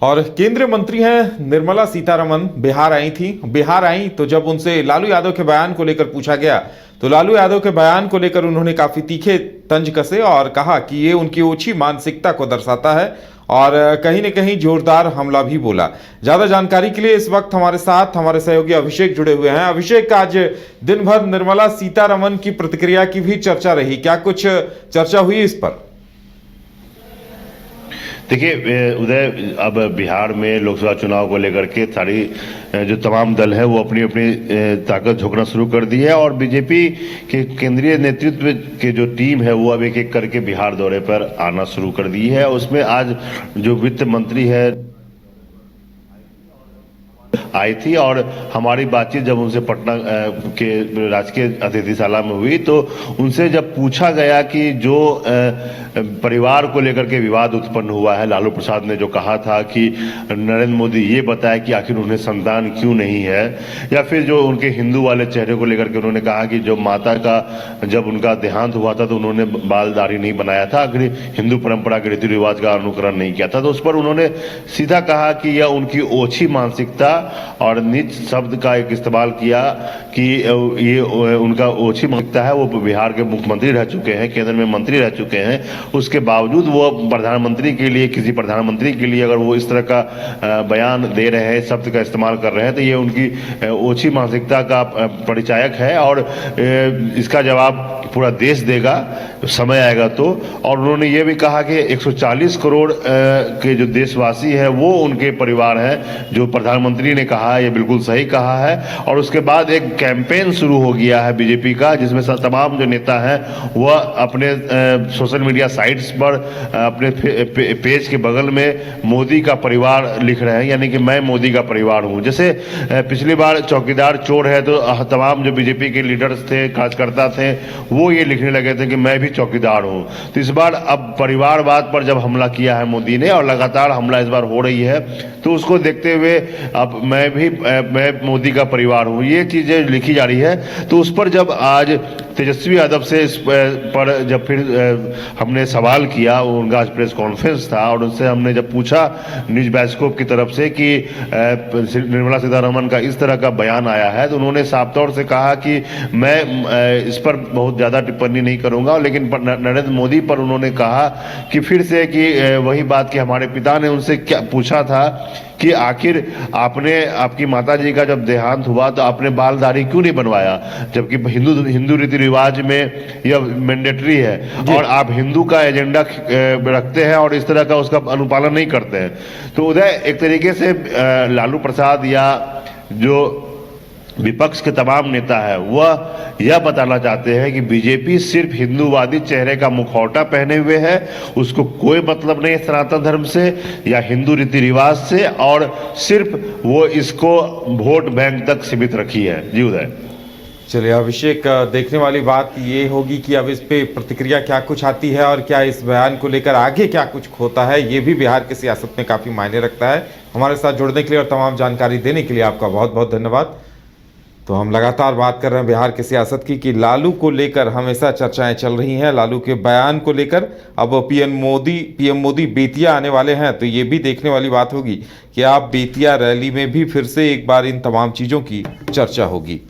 और केंद्रीय मंत्री हैं निर्मला सीतारमण बिहार आई थी। बिहार आई तो जब उनसे लालू यादव के बयान को लेकर पूछा गया तो लालू यादव के बयान को लेकर उन्होंने काफी तीखे तंज कसे और कहा कि ये उनकी ओछी मानसिकता को दर्शाता है और कहीं न कहीं जोरदार हमला भी बोला। ज्यादा जानकारी के लिए इस वक्त हमारे साथ हमारे सहयोगी अभिषेक जुड़े हुए हैं। अभिषेक, आज दिन भर निर्मला सीतारमण की प्रतिक्रिया की भी चर्चा रही, क्या कुछ चर्चा हुई इस पर? देखिए उदय, अब बिहार में लोकसभा चुनाव को लेकर के सारी जो तमाम दल है वो अपनी अपनी ताकत झोंकना शुरू कर दी है और बीजेपी के केंद्रीय नेतृत्व के जो टीम है वो अब एक एक करके बिहार दौरे पर आना शुरू कर दी है। उसमें आज जो वित्त मंत्री है आई थी और हमारी बातचीत जब उनसे पटना के राजकीय अतिथिशाला में हुई तो उनसे जब पूछा गया कि जो परिवार को लेकर के विवाद उत्पन्न हुआ है, लालू प्रसाद ने जो कहा था कि नरेंद्र मोदी ये बताया कि आखिर उन्हें संतान क्यों नहीं है, या फिर जो उनके हिंदू वाले चेहरे को लेकर के उन्होंने कहा कि जो माता का जब उनका देहांत हुआ था तो उन्होंने बाल दाढ़ी नहीं बनाया था, आखिर हिंदू परंपरा के रीति रिवाज का अनुकरण नहीं किया था, तो उस पर उन्होंने सीधा कहा कि यह उनकी ओछी मानसिकता और नीच शब्द का एक इस्तेमाल किया कि ये उनका ओछी मानसिकता है। वो बिहार के मुख्यमंत्री रह चुके हैं, केंद्र में मंत्री रह चुके हैं, उसके बावजूद वो प्रधानमंत्री के लिए, किसी प्रधानमंत्री के लिए अगर वो इस तरह का बयान दे रहे हैं, शब्द का इस्तेमाल कर रहे हैं, तो ये उनकी ओछी मानसिकता का परिचायक है और इसका जवाब पूरा देश देगा, समय आएगा तो। और उन्होंने ये भी कहा कि 140 करोड़ के जो देशवासी है वो उनके परिवार हैं, जो प्रधानमंत्री ने कहा है ये बिल्कुल सही कहा है। और उसके बाद एक कैंपेन शुरू हो गया है बीजेपी का, जिसमें तमाम जो नेता हैं वह अपने सोशल मीडिया साइट्स पर अपने पेज के बगल में मोदी का परिवार लिख रहे हैं, यानी कि मैं मोदी का परिवार हूं। जैसे पिछली बार चौकीदार चोर है तो तमाम जो बीजेपी के लीडर्स थे, कार्यकर्ता थे, वो ये लिखने लगे थे कि मैं भी चौकीदार हूं। तो इस बार अब परिवारवाद पर जब हमला किया है मोदी ने, और लगातार हमला इस बार हो रही है, तो उसको देखते हुए अब मैं मोदी का परिवार हूं, ये चीजें लिखी जा रही है। तो उस पर जब आज तेजस्वी यादव से इस पर जब फिर हमने सवाल किया, उनका आज प्रेस कॉन्फ्रेंस था और उनसे हमने जब पूछा न्यूज बाइस्कोप की तरफ से कि निर्मला सीतारमण का इस तरह का बयान आया है, तो उन्होंने साफ तौर से कहा कि मैं इस पर बहुत ज़्यादा टिप्पणी नहीं करूंगा, लेकिन नरेंद्र मोदी पर उन्होंने कहा कि फिर से कि वही बात कि हमारे पिता ने उनसे क्या पूछा था कि आखिर आपकी माताजी का जब देहांत हुआ तो आपने बाल दाढ़ी क्यों नहीं बनवाया, जबकि हिंदू रीति रिवाज में यह मैंडेटरी है और आप हिंदू का एजेंडा रखते हैं और इस तरह का उसका अनुपालन नहीं करते हैं। तो उदय, एक तरीके से लालू प्रसाद या जो विपक्ष के तमाम नेता है वह यह बताना चाहते हैं कि बीजेपी सिर्फ हिंदूवादी चेहरे का मुखौटा पहने हुए है, उसको कोई मतलब नहीं सनातन धर्म से या हिंदू रीति रिवाज से, और सिर्फ वो इसको वोट बैंक तक सीमित रखी है। जी उदय। चलिए अभिषेक, देखने वाली बात ये होगी कि अब इस पे प्रतिक्रिया क्या कुछ आती है और क्या इस बयान को लेकर आगे क्या कुछ होता है, ये भी बिहार की सियासत में काफ़ी मायने रखता है। हमारे साथ जुड़ने के लिए और तमाम जानकारी देने के लिए आपका बहुत बहुत धन्यवाद। तो हम लगातार बात कर रहे हैं बिहार की सियासत की कि लालू को लेकर हमेशा चर्चाएं चल रही हैं, लालू के बयान को लेकर। अब पीएम मोदी बेतिया आने वाले हैं, तो ये भी देखने वाली बात होगी कि आप बेतिया रैली में भी फिर से एक बार इन तमाम चीज़ों की चर्चा होगी।